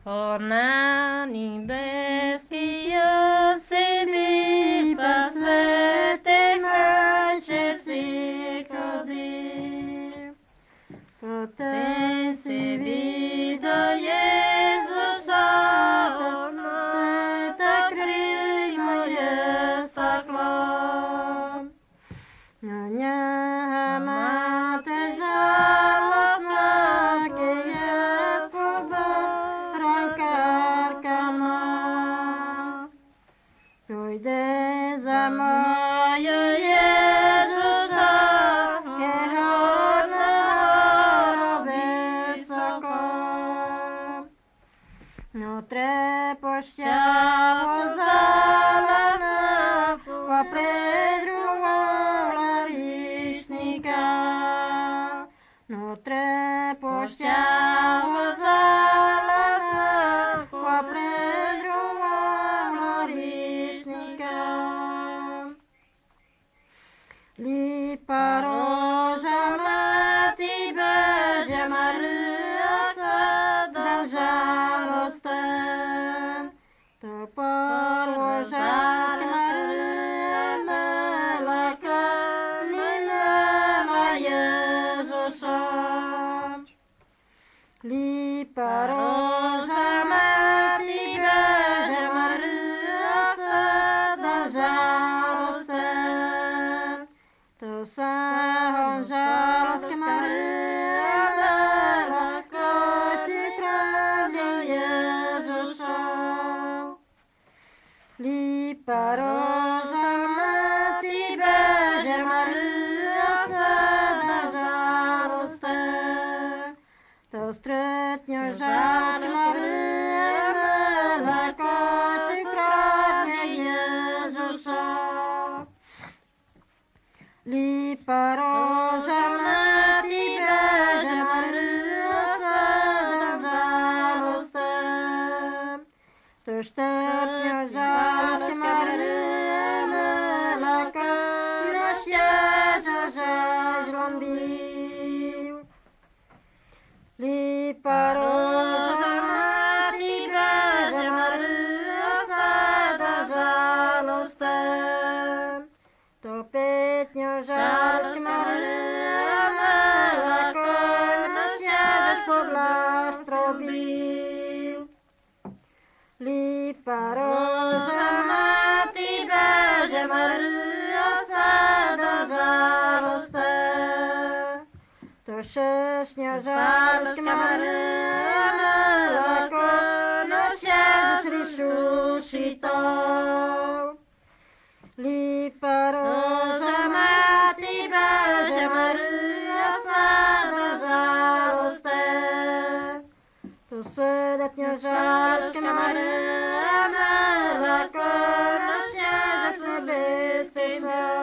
Ona niebieski Josibi po svetej mši si chodil. Potem si videl Jezusa, sveta kryj moje staklo. Na ňa máte žalostná, keď je brankárka má. Pôjde za moju Jezusa, keď hodná hora vysoko. No trepošťavo zelená, popred ruhola líšnika. No trepošťavo zelená, popred ruhola líšnika. Lípa roža mati beže Maria sa da žalostem. To položať Maria meleka, nimela Jezusa. Lípa roža mati beže Maria sa da žalostem. To sa hon žalost Maria meleka, si pravde Jezusa. Lípa roža mati beže Maria sa da žalostem. To stretne žalosť Maria meleka, si pravde Jezusa. Lípa roža mati beže Maria sa da žalostem. To štvrtňa žalosť Maria meleka, našia žažlom byl. Lípa roža mati beže Maria sa da žalostem. To pätňa žalosť Maria meleka, našia žažlom byl. Lípa roža mati beže Maria sa da žalostem. To šestňa žalosť Maria meleka, našia žažlišušitou. Lípa roža mati beže Maria sa da žalostem. To sedemňa žalosť Maria meleka, našia žažlišušitou.